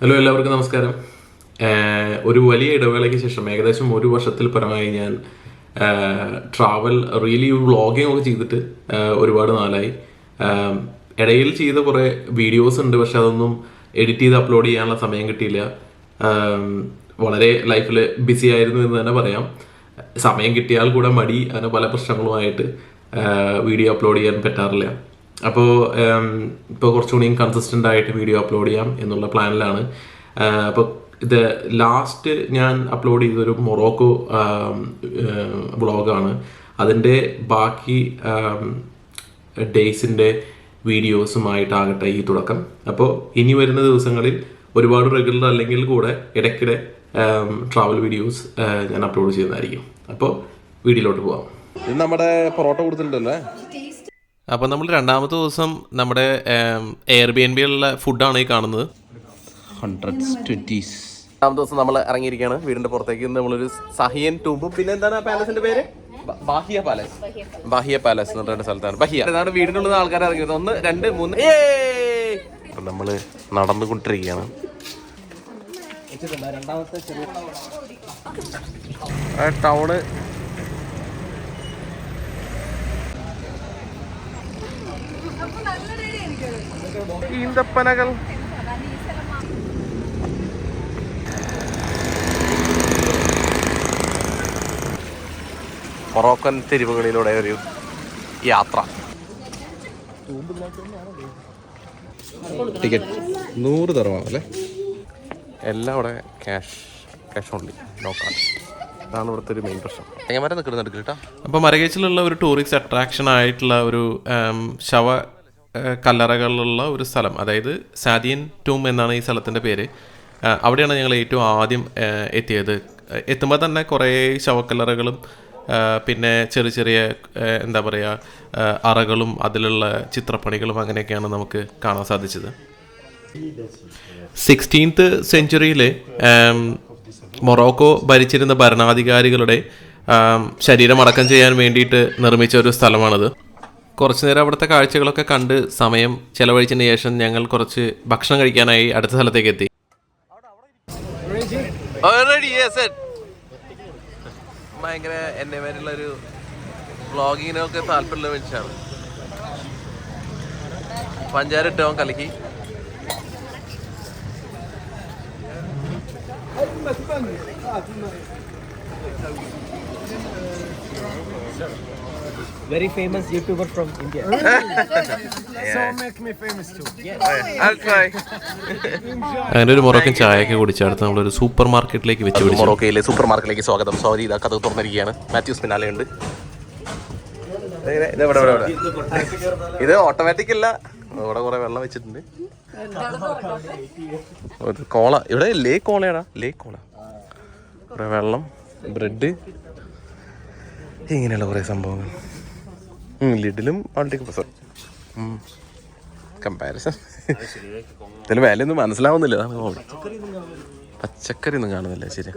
Hello, എല്ലാവർക്കും നമസ്കാരം. ഒരു വലിയ ഇടവേളയ്ക്ക് ശേഷം ഏകദേശം ഒരു വർഷത്തിൽ പരമായി ഞാൻ ട്രാവൽ റിയലി വ്ളോഗിങ് ഒക്കെ ചെയ്തിട്ട് ഒരുപാട് നാളായി. ഇടയിൽ ചെയ്ത കുറേ വീഡിയോസ് ഉണ്ട്, പക്ഷെ അതൊന്നും എഡിറ്റ് ചെയ്ത് അപ്ലോഡ് ചെയ്യാനുള്ള സമയം കിട്ടിയില്ല. വളരെ ലൈഫിൽ ബിസി ആയിരുന്നു എന്ന് തന്നെ പറയാം. സമയം കിട്ടിയാൽ കൂടെ മടി, അങ്ങനെ പല പ്രശ്നങ്ങളുമായിട്ട് വീഡിയോ അപ്ലോഡ് ചെയ്യാൻ പറ്റാറില്ല. അപ്പോൾ ഇപ്പോൾ കുറച്ചുകൂടിയും കൺസിസ്റ്റൻ്റ് ആയിട്ട് വീഡിയോ അപ്ലോഡ് ചെയ്യാം എന്നുള്ള പ്ലാനിലാണ്. അപ്പോൾ ഇത് ലാസ്റ്റ് ഞാൻ അപ്ലോഡ് ചെയ്തൊരു മൊറോക്കോ വ്ളോഗാണ്. അതിൻ്റെ ബാക്കി ഡേയ്സിൻ്റെ വീഡിയോസുമായിട്ടാകട്ടെ ഈ തുടക്കം. അപ്പോൾ ഇനി വരുന്ന ദിവസങ്ങളിൽ ഒരുപാട് റെഗുലർ അല്ലെങ്കിൽ കൂടെ ഇടയ്ക്കിടെ ട്രാവൽ വീഡിയോസ് ഞാൻ അപ്ലോഡ് ചെയ്യുന്നതായിരിക്കും. അപ്പോൾ വീഡിയോയിലോട്ട് പോവാം. ഇത് നമ്മുടെ പൊറോട്ട കൊടുത്തിട്ടുണ്ടല്ലേ. അപ്പോൾ നമ്മൾ രണ്ടാമത്തെ ദിവസം നമ്മുടെ എയർബിഎൻബിയിലുള്ള ഫുഡാണ് ഈ കാണുന്നത്. 120s. രണ്ടാമത്തെ ദിവസം നമ്മൾ ഇറങ്ങിയിരിക്കുകയാണ് വീടിൻ്റെ പുറത്തേക്ക്. നമ്മളൊരു സഹിയൻ ടൂമ്പും പിന്നെ എന്താണ് ആ പാലസിൻ്റെ പേര്? ബാഹിയ പാലസ്. ബാഹിയ പാലസ് എന്ന് പറഞ്ഞ സ്ഥലത്താണ്. ബഹിയ. അതാണ് വീടിനുള്ള ആൾക്കാർ ഇറങ്ങിയത്. 1, 2, 3. അപ്പം നമ്മൾ നടന്നുകൊണ്ടിരിക്കുകയാണ്. ടൗണ് ഈന്തപ്പനകൾ. മൊറോക്കൻ തെരുവുകളിലൂടെ ഒരു യാത്ര. ടിക്കറ്റ് 100 ദിർഹമാണല്ലേ. എല്ലാം ഇവിടെ ക്യാഷ് ഓൺലി, നോ കാർഡ്. അതാണ് ഇവിടുത്തെ ഒരു മെയിൻ പ്രശ്നം. എങ്ങനെ നിൽക്കുന്നുണ്ട് കേട്ടോ. അപ്പോൾ മരകേച്ചിലുള്ള ഒരു ടൂറിസ്റ്റ് അട്രാക്ഷൻ ആയിട്ടുള്ള ഒരു കല്ലറകളുള്ള ഒരു സ്ഥലം, അതായത് സാദിയൻ ടൂം എന്നാണ് ഈ സ്ഥലത്തിൻ്റെ പേര്. അവിടെയാണ് ഞങ്ങൾ ഏറ്റവും ആദ്യം എത്തിയത്. എത്തുമ്പോൾ തന്നെ കുറേ ശവക്കല്ലറകളും പിന്നെ ചെറിയ ചെറിയ എന്താ പറയുക അറകളും അതിലുള്ള ചിത്രപ്പണികളും അങ്ങനെയൊക്കെയാണ് നമുക്ക് കാണാൻ സാധിച്ചത്. 16th സെഞ്ച്വറിയിൽ മൊറോക്കോ ഭരിച്ചിരുന്ന ഭരണാധികാരികളുടെ ശരീരം അടക്കം ചെയ്യാൻ വേണ്ടിയിട്ട് നിർമ്മിച്ച ഒരു സ്ഥലമാണത്. കുറച്ചു നേരം അവിടുത്തെ കാഴ്ചകളൊക്കെ കണ്ട് സമയം ചെലവഴിച്ചതിന് ശേഷം ഞങ്ങൾ കുറച്ച് ഭക്ഷണം കഴിക്കാനായി അടുത്ത സ്ഥലത്തേക്ക് എത്തി. ഭയങ്കര എന്നെ പേരുള്ളൊരു വ്ളോഗിങ്ങിനൊക്കെ താല്പര്യമുള്ള മനുഷ്യനാണ്. പഞ്ചാര ഇട്ടോ കലക്കി. Very famous YouTuber from India. So make me famous too. I'll try. അങ്ങനെ ഒരു മൊറോക്കൻ ചായയൊക്കെ കുടിച്ചടുത്ത് നമ്മളൊരു സൂപ്പർ മാർക്കറ്റിലേക്ക് വെച്ച് പിടിച്ചു. മൊറോക്കയിലെ സൂപ്പർ മാർക്കറ്റിലേക്ക് സ്വാഗതം. സോറി, ഇതാ കഥ തുറന്നിരിക്കുകയാണ്. മാത്യൂസ് പിന്നാലെ ഉണ്ട്. ഇത് ഓട്ടോമാറ്റിക് അല്ല, ഇവിടെ കുറെ വെള്ളം വെച്ചിട്ടുണ്ട്. ഒരു കോള, ഇവിടെ ലേക്ക് കോളയാടാ, ലേക്ക് കോള. കുറെ വെള്ളം, ബ്രെഡ്, ഇങ്ങനെയുള്ള കുറേ സംഭവങ്ങൾ. ലിഡിലും ആൾട്ടിക്ക് പ്രസർ കമ്പാരിസൺ. ഇതിൽ വിലയൊന്നും മനസ്സിലാവുന്നില്ല. പച്ചക്കറി ഒന്നും കാണുന്നില്ല. ശരി,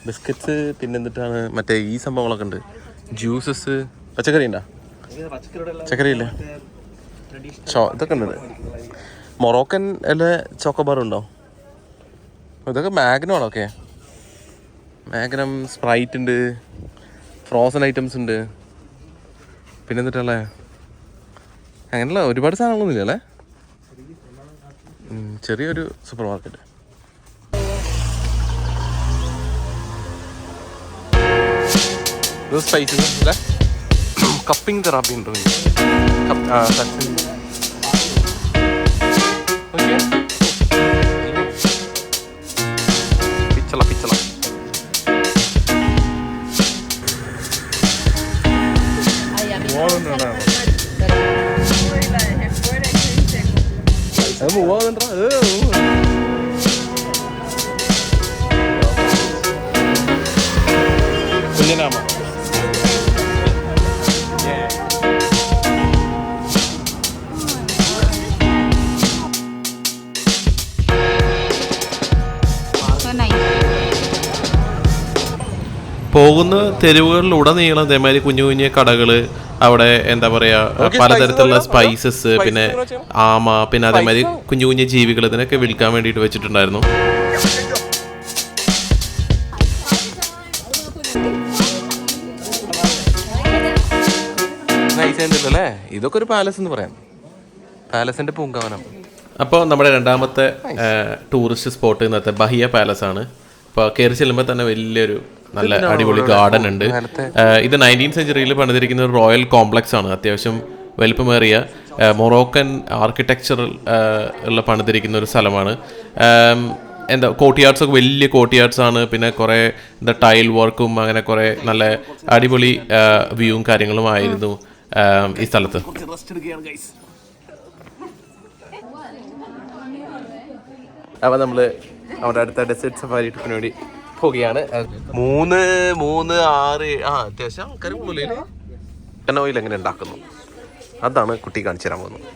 ബിസ്ക്കറ്റ്സ്, പിന്നെ എന്നിട്ടാണ് മറ്റേ ഈ സംഭവങ്ങളൊക്കെ ഉണ്ട്. ജ്യൂസസ്. പച്ചക്കറി ഉണ്ടോ? പച്ചക്കറി ഇല്ല. ഇതൊക്കെ ഉണ്ട്. മൊറോക്കൻ അല്ലേ ചോക്കോബാർ ഉണ്ടോ? ഇതൊക്കെ മാഗ്നമാണോ? ഓക്കെ, മാഗ്നം, സ്പ്രൈറ്റ് ഉണ്ട്, ഫ്രോസൺ ഐറ്റംസ് ഉണ്ട്. പിന്നെ എന്നിട്ടല്ലേ അങ്ങനെയുള്ള ഒരുപാട് സാധനങ്ങളൊന്നും ഇല്ലല്ലേ. ചെറിയൊരു സൂപ്പർ മാർക്കറ്റ്. സ്പൈസസ് അല്ലേ. കപ്പിംഗ് തെറാപ്പി ഉണ്ടോ? പിച്ചള പിച്ചള. കുഞ്ഞനാമ. പോകുന്ന തെരുവുകളിലുടനീളം ഇതേമാതിരി കുഞ്ഞു കുഞ്ഞു കടകൾ, അവിടെ എന്താ പറയുക പലതരത്തിലുള്ള സ്പൈസസ്, പിന്നെ ആമ, പിന്നെ അതേമാതിരി കുഞ്ഞു കുഞ്ഞു ജീവികൾ, ഇതിനൊക്കെ വിൽക്കാൻ വേണ്ടിയിട്ട് വെച്ചിട്ടുണ്ടായിരുന്നു. അല്ലേ ഇതൊക്കെ ഒരു പാലസ് എന്ന് പറയാം, പാലസിന്റെ പൂങ്കാവനം. അപ്പോൾ നമ്മുടെ രണ്ടാമത്തെ ടൂറിസ്റ്റ് സ്പോട്ട് ഇന്നത്തെ ബഹിയ പാലസ് ആണ്. അപ്പോൾ കയറി ചെല്ലുമ്പോൾ തന്നെ വലിയൊരു നല്ല അടിപൊളി ഗാർഡൻ ഉണ്ട്. ഇത് 19th സെഞ്ചുറിയിൽ പണിതിരിക്കുന്ന ഒരു റോയൽ കോംപ്ലക്സ് ആണ്. അത്യാവശ്യം വലിപ്പമേറിയ മൊറോക്കൻ ആർക്കിടെക്ചറൽ ഉള്ള പണിതിരിക്കുന്ന ഒരു സ്ഥലമാണ്. എന്താ കോർട്ട്യാർഡ്സ് ഒക്കെ വലിയ കോർട്ട്യാർഡ്സ് ആണ്. പിന്നെ കുറേ എന്താ ടൈൽ വർക്കും അങ്ങനെ കുറേ നല്ല അടിപൊളി വ്യൂവും കാര്യങ്ങളും ആയിരുന്നു ഈ സ്ഥലത്ത്. അപ്പോൾ നമ്മൾ നമ്മുടെ അടുത്ത ഡെസേർട്ട് സഫാരി ട്രിപ്പിന് വേണ്ടി പോവുകയാണ്. 3, 6 അത്യാവശ്യം ആൾക്കാർ കൂടുതൽ ഓയിൽ എങ്ങനെ ഉണ്ടാക്കുന്നു അതാണ് കുട്ടി കാണിച്ചു തരാൻ പോകുന്നത്.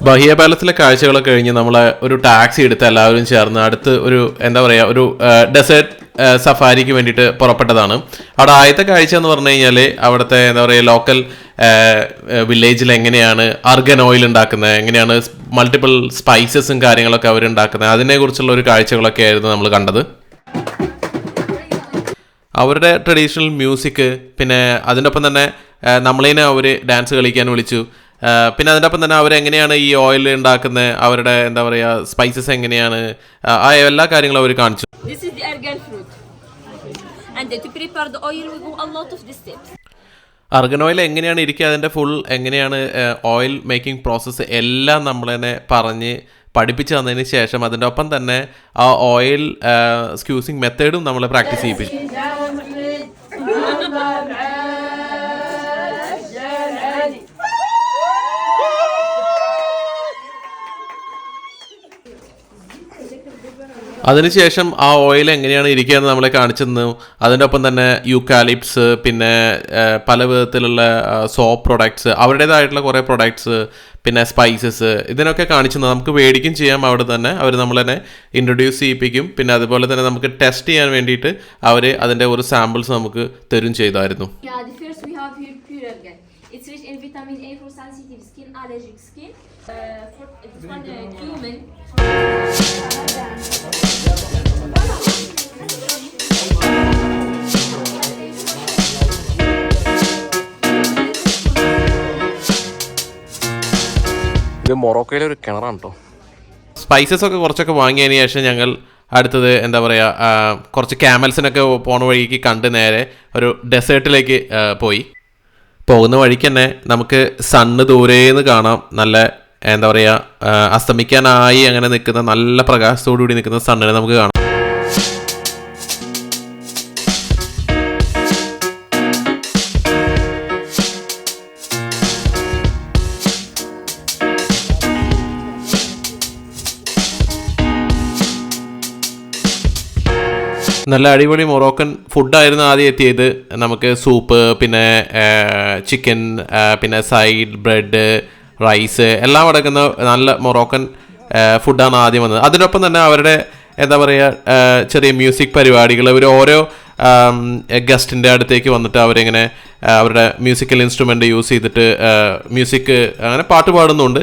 ബഹിയ പാലസിലെ കാഴ്ചകളൊക്കെ കഴിഞ്ഞ് നമ്മളെ ഒരു ടാക്സി എടുത്ത് എല്ലാവരും ചേർന്ന് അടുത്ത് ഒരു എന്താ പറയുക ഒരു ഡെസേർട്ട് സഫാരിക്ക് വേണ്ടിയിട്ട് പുറപ്പെട്ടതാണ്. അവിടെ ആദ്യത്തെ കാഴ്ച എന്ന് പറഞ്ഞു കഴിഞ്ഞാൽ അവിടുത്തെ എന്താ പറയുക ലോക്കൽ വില്ലേജിൽ എങ്ങനെയാണ് അർഗൻ ഓയിൽ ഉണ്ടാക്കുന്നത്, എങ്ങനെയാണ് മൾട്ടിപ്പിൾ സ്പൈസസും കാര്യങ്ങളൊക്കെ അവരുണ്ടാക്കുന്നത്, അതിനെക്കുറിച്ചുള്ള ഒരു കാഴ്ചകളൊക്കെ ആയിരുന്നു നമ്മൾ കണ്ടത്. അവരുടെ ട്രഡീഷണൽ മ്യൂസിക്, പിന്നെ അതിൻ്റെ ഒപ്പം തന്നെ നമ്മളതിനെ അവർ ഡാൻസ് കളിക്കാൻ വിളിച്ചു. പിന്നെ അതിൻ്റെ ഒപ്പം തന്നെ അവരെങ്ങനെയാണ് ഈ ഓയിൽ ഉണ്ടാക്കുന്നത്, അവരുടെ എന്താ പറയുക സ്പൈസസ് എങ്ങനെയാണ്, ആ എല്ലാ കാര്യങ്ങളും അവർ കാണിച്ചു. അർഗൻ ഓയിൽ എങ്ങനെയാണ് ഇരിക്കുക, അതിൻ്റെ ഫുൾ എങ്ങനെയാണ് ഓയിൽ മേക്കിംഗ് പ്രോസസ്സ് എല്ലാം നമ്മൾ തന്നെ പറഞ്ഞ് പഠിപ്പിച്ചു തന്നതിന് ശേഷം അതിൻ്റെ ഒപ്പം തന്നെ ആ ഓയിൽ സ്ക്യൂസിങ് മെത്തേഡും നമ്മൾ പ്രാക്ടീസ് ചെയ്യിപ്പിച്ചു. അതിനുശേഷം ആ ഓയിൽ എങ്ങനെയാണ് ഇരിക്കുക എന്ന് നമ്മളെ കാണിച്ചു തന്നു. അതിൻ്റെ ഒപ്പം തന്നെ യൂക്കാലിപ്സ്, പിന്നെ പല വിധത്തിലുള്ള സോപ്പ് പ്രൊഡക്ട്സ്, അവരുടേതായിട്ടുള്ള കുറേ പ്രൊഡക്ട്സ്, പിന്നെ സ്പൈസസ്, ഇതിനൊക്കെ കാണിച്ചു തന്നു. നമുക്ക് മേടിക്കും ചെയ്യാം അവിടെ തന്നെ. അവർ നമ്മൾ തന്നെ ഇൻട്രൊഡ്യൂസ് ചെയ്യിപ്പിക്കും. പിന്നെ അതുപോലെ തന്നെ നമുക്ക് ടെസ്റ്റ് ചെയ്യാൻ വേണ്ടിയിട്ട് അവർ അതിൻ്റെ ഒരു സാമ്പിൾസ് നമുക്ക് തരും ചെയ്തായിരുന്നു. ഇത് മൊറോക്കോയിലെ ഒരു കിണറാണ് കേട്ടോ. സ്പൈസസ് ഒക്കെ കുറച്ചൊക്കെ വാങ്ങിയതിന് ശേഷം ഞങ്ങൾ അടുത്തത് എന്താ പറയുക കുറച്ച് ക്യാമൽസിനൊക്കെ പോണ വഴിക്ക് കണ്ട് നേരെ ഒരു ഡെസേർട്ടിലേക്ക് പോയി. പോകുന്ന വഴിക്ക് തന്നെ നമുക്ക് സണ്ണ് ദൂരേന്ന് കാണാം. നല്ല എന്താ പറയുക അസ്തമിക്കാനായി അങ്ങനെ നിൽക്കുന്ന നല്ല പ്രകാശത്തോടു കൂടി നിൽക്കുന്ന സണ്ണിനെ നമുക്ക് കാണാം. നല്ല അടിപൊളി മൊറോക്കൻ ഫുഡായിരുന്നു ആദ്യം എത്തിയത്. നമുക്ക് സൂപ്പ്, പിന്നെ ചിക്കൻ, പിന്നെ സൈഡ് ബ്രെഡ്, റൈസ് എല്ലാം അടങ്ങുന്ന നല്ല മൊറോക്കൻ ഫുഡാണ് ആദ്യം വന്നത്. അതിനൊപ്പം തന്നെ അവരുടെ എന്താ പറയുക ചെറിയ മ്യൂസിക് പരിപാടികൾ, ഇവർ ഓരോ ഗസ്റ്റിൻ്റെ അടുത്തേക്ക് വന്നിട്ട് അവരിങ്ങനെ അവരുടെ മ്യൂസിക്കൽ ഇൻസ്ട്രുമെൻ്റ് യൂസ് ചെയ്തിട്ട് മ്യൂസിക് അങ്ങനെ പാട്ട് പാടുന്നുണ്ട്.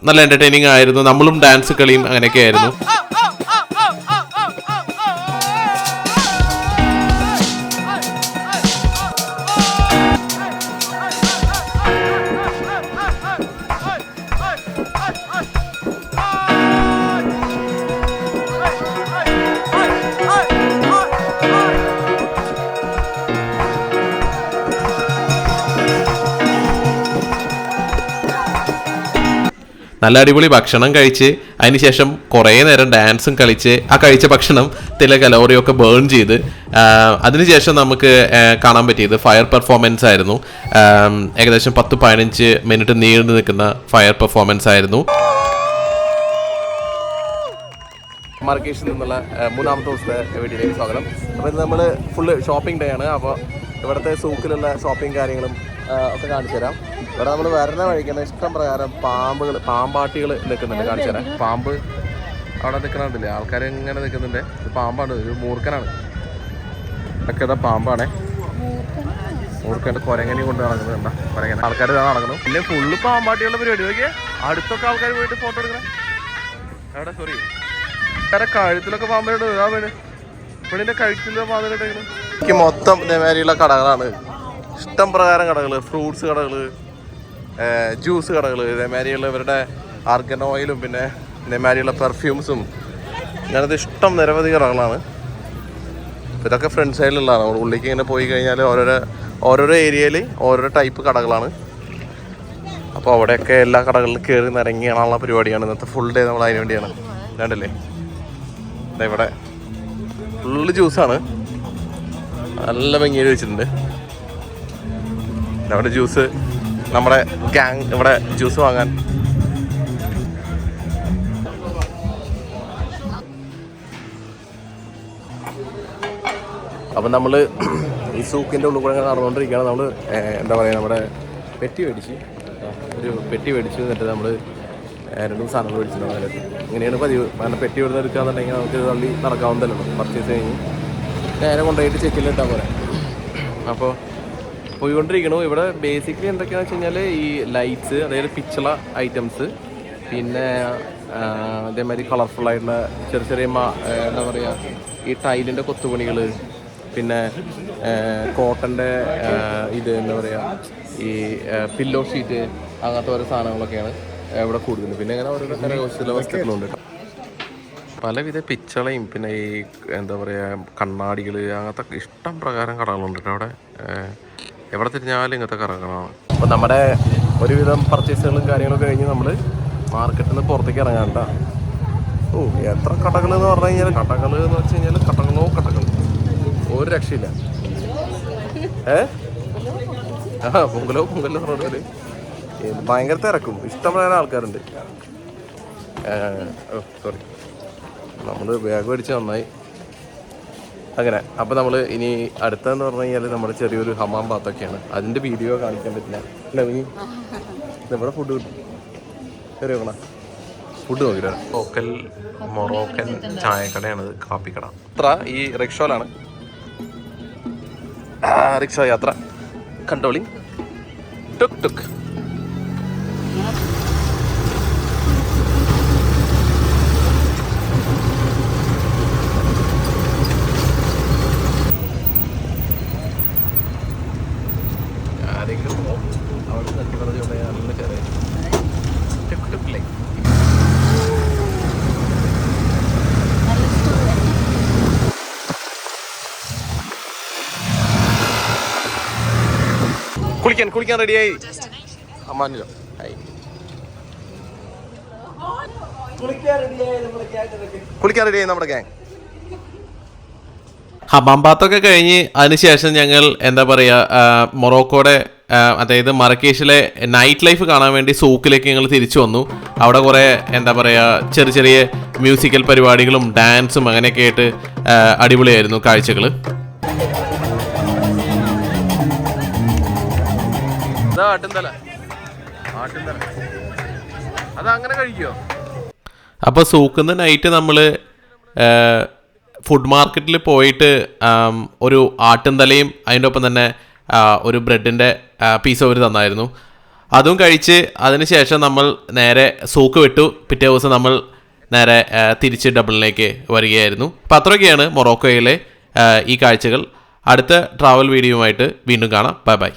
നല്ല എൻ്റർടൈനിങ് ആയിരുന്നു. നമ്മളും ഡാൻസ് കളിയും അങ്ങനെയൊക്കെ ആയിരുന്നു. നല്ല അടിപൊളി ഭക്ഷണം കഴിച്ച് അതിനുശേഷം കുറേ നേരം ഡാൻസും കളിച്ച് ആ കഴിച്ച ഭക്ഷണത്തിലെ കലോറിയൊക്കെ ബേൺ ചെയ്ത് അതിനുശേഷം നമുക്ക് കാണാൻ പറ്റിയത് ഫയർ പെർഫോമൻസ് ആയിരുന്നു. ഏകദേശം 10-15 മിനിറ്റ് നീണ്ടു നിൽക്കുന്ന ഫയർ പെർഫോമൻസ് ആയിരുന്നു. മാർക്കേഷിൽ നിന്നുള്ള മൂന്നാമത്തെ ദിവസത്തെ വീഡിയോയിലേക്ക് സ്വാഗതം. അപ്പോൾ ഇത് നമ്മൾ ഫുള്ള് ഷോപ്പിംഗ് ഡേ ആണ്. അപ്പോൾ ഇവിടുത്തെ സൂക്കിലുള്ള ഷോപ്പിംഗ് കാര്യങ്ങളും ഒക്കെ കാണിച്ചു തരാം. ഇവിടെ നമ്മൾ വരുന്ന വഴിക്കുന്ന ഇഷ്ടം പ്രകാരം പാമ്പാട്ടികൾ നിൽക്കുന്നുണ്ട്. കാണിച്ചു തരാം. പാമ്പ് അവിടെ നിൽക്കണുണ്ടല്ലേ ആൾക്കാർ ഇങ്ങനെ നിൽക്കുന്നുണ്ട്. ഇത് പാമ്പാണ്, ഒരു മൂർഖനാണ്. ഇതൊക്കെ ഇതാ പാമ്പാണേ. മൂർഖൻ്റെ കുരങ്ങനെ കൊണ്ട് നടക്കുന്നുണ്ട. കുരങ്ങനെ ആൾക്കാർ ഇതാ നടക്കുന്നു. പിന്നെ ഫുള്ള് പാമ്പാട്ടിയുള്ള പരിപാടി. നോക്കിയേ അടുത്തൊക്കെ ആൾക്കാർ പോയിട്ട് ഫോട്ടോ എടുക്കണം. അവിടെ സോറി വേറെ കഴുത്തിലൊക്കെ പാമ്പിലോട്ട് ഇതാ വീണ്. പെണ്ണിൻ്റെ കഴുത്തിലുള്ള പാമ്പിലോട്ടെങ്കിലും എനിക്ക് മൊത്തം ഇതേമാതിരിയുള്ള കടകളാണ്. ഇഷ്ടം പ്രകാരം കടകൾ, ഫ്രൂട്ട്സ് കടകൾ, ജ്യൂസ് കടകൾ, ഇതേമാതിരിയുള്ള ഇവരുടെ ആർഗൻ ഓയിലും പിന്നെ ഇതേമാതിരിയുള്ള പെർഫ്യൂംസും ഇങ്ങനത്തെ ഇഷ്ടം നിരവധി കടകളാണ്. ഇതൊക്കെ ഫ്രണ്ട് സൈഡിലുള്ളതാണ്. നമ്മൾ ഉള്ളിലേക്ക് ഇങ്ങനെ പോയി കഴിഞ്ഞാൽ ഓരോരോ ഏരിയയിൽ ഓരോരോ ടൈപ്പ് കടകളാണ്. അപ്പോൾ അവിടെയൊക്കെ എല്ലാ കടകളിലും കയറി നിരങ്ങി കാണാനുള്ള പരിപാടിയാണ് ഇന്നത്തെ ഫുൾ ഡേ. നമ്മൾ അതിന് വേണ്ടിയാണ്. കണ്ടില്ലേ ഇവിടെ ഫുള്ള് ജ്യൂസാണ്, നല്ല ഭംഗിയിൽ വെച്ചിട്ടുണ്ട്. അവിടെ ജ്യൂസ്, നമ്മുടെ ഗ്യാങ് ഇവിടെ ജ്യൂസ് വാങ്ങാൻ. അപ്പം നമ്മൾ ഈ സൂക്കിൻ്റെ ഉള്ളിൽ കൂടെ നടന്നുകൊണ്ടിരിക്കുകയാണ്. നമ്മൾ എന്താ പറയുക, നമ്മുടെ പെട്ടി മേടിച്ച് എന്നിട്ട് നമ്മൾ 2 സാധനങ്ങൾ മേടിച്ചിട്ടുണ്ടാവും. അതിലേക്ക് ഇങ്ങനെയാണ് പതിവ്. കാരണം പെട്ടി ഇവിടുന്ന് എടുക്കുകയെന്നുണ്ടെങ്കിൽ നമുക്ക് തള്ളി നടക്കാവുന്നതല്ലോ. പർച്ചേസ് കഴിഞ്ഞ് നേരെ കൊണ്ടുപോയിട്ട് ചെക്കിലിട്ടാൽ പോലെ. അപ്പോൾ പോയിക്കൊണ്ടിരിക്കണു. ഇവിടെ ബേസിക്കലി എന്തൊക്കെയാണെന്ന് വെച്ച് കഴിഞ്ഞാൽ ഈ ലൈറ്റ്സ്, അതായത് പിച്ചള ഐറ്റംസ്, പിന്നെ അതേമാതിരി കളർഫുള്ളായിട്ടുള്ള ചെറിയ എന്താ പറയുക ഈ ടൈലിൻ്റെ കൊത്തുപണികൾ, പിന്നെ കോട്ടൻ്റെ ഇത് എന്താ പറയുക ഈ പില്ലോ ഷീറ്റ്, അങ്ങനത്തെ ഓരോ സാധനങ്ങളൊക്കെയാണ് ഇവിടെ കൂടുതൽ. പിന്നെ അങ്ങനെ ഓരോ കരകൗശല വസ്തുക്കളുണ്ട്. പലവിധ പിച്ചളയും പിന്നെ ഈ എന്താ പറയുക കണ്ണാടികൾ, അങ്ങനത്തെ ഇഷ്ടം പ്രകാരം കടകളുണ്ട് അവിടെ. എവിടെ തിരിഞ്ഞാലും ഇങ്ങനത്തെ കടകളാണ്. അപ്പോൾ നമ്മുടെ ഒരുവിധം പർച്ചേസുകളും കാര്യങ്ങളൊക്കെ കഴിഞ്ഞ് നമ്മൾ മാർക്കറ്റിൽ നിന്ന് പുറത്തേക്ക് ഇറങ്ങാണ്ട. ഓ എത്ര കടകൾ എന്ന് പറഞ്ഞു കഴിഞ്ഞാൽ, കടകൾ എന്ന് വെച്ച് കഴിഞ്ഞാൽ കടകൾ ഒരു രക്ഷയില്ല. പൊങ്കലോ പറഞ്ഞാൽ ഭയങ്കര തിരക്കും, ഇഷ്ടംപോലെ ആൾക്കാരുണ്ട്. സോറി, നമ്മൾ ബാഗ് മേടിച്ച് നന്നായി. അങ്ങനെ അപ്പോൾ നമ്മൾ ഇനി അടുത്തതെന്ന് പറഞ്ഞു കഴിഞ്ഞാൽ നമ്മുടെ ചെറിയൊരു ഹമാം ബാത്തൊക്കെയാണ്. അതിൻ്റെ വീഡിയോ കാണിക്കാൻ പറ്റില്ല. അല്ല ഇനി ഇവിടെ ഫുഡ് കിട്ടും. കയറി വെക്കണ ഫുഡ് നോക്കിയിട്ട് ലോക്കൽ മൊറോക്കൻ ചായക്കടയാണിത്, കാപ്പിക്കട. യാത്ര ഈ റിക്ഷോയിലാണ്. റിക്ഷ യാത്ര കണ്ടോളി. Tuk tuk. കുളിക്കാൻ റെഡിയായി. അമ്മാനിലോ കുളിക്കാൻ റെഡിയായി നമ്മുടെ ഗ്യാങ്. ഹമാം ബാത്തൊക്കെ കഴിഞ്ഞ് അതിനുശേഷം ഞങ്ങൾ എന്താ പറയുക മൊറോക്കോയുടെ അതായത് മറക്കേഷിലെ നൈറ്റ് ലൈഫ് കാണാൻ വേണ്ടി സൂക്കിലേക്ക് ഞങ്ങൾ തിരിച്ചു വന്നു. അവിടെ കുറേ എന്താ പറയുക ചെറിയ മ്യൂസിക്കൽ പരിപാടികളും ഡാൻസും അങ്ങനെയൊക്കെ ആയിട്ട് അടിപൊളിയായിരുന്നു കാഴ്ചകൾ. അതങ്ങനെ കഴിക്കോ? അപ്പോൾ സൂക്കുന്ന നൈറ്റ് നമ്മൾ ഫുഡ് മാർക്കറ്റിൽ പോയിട്ട് ഒരു ആട്ടുംതലയും അതിൻ്റെ ഒപ്പം തന്നെ ഒരു ബ്രെഡിൻ്റെ പീസ് അവർ തന്നായിരുന്നു. അതും കഴിച്ച് അതിന് ശേഷം നമ്മൾ നേരെ സൂക്ക് വിട്ടു. പിറ്റേ ദിവസം നമ്മൾ നേരെ തിരിച്ച് ഡബിളിലേക്ക് വരികയായിരുന്നു. അപ്പോൾ അത്രയൊക്കെയാണ് മൊറോക്കോയിലെ ഈ കാഴ്ചകൾ. അടുത്ത ട്രാവൽ വീഡിയോയുമായിട്ട് വീണ്ടും കാണാം. Bye bye.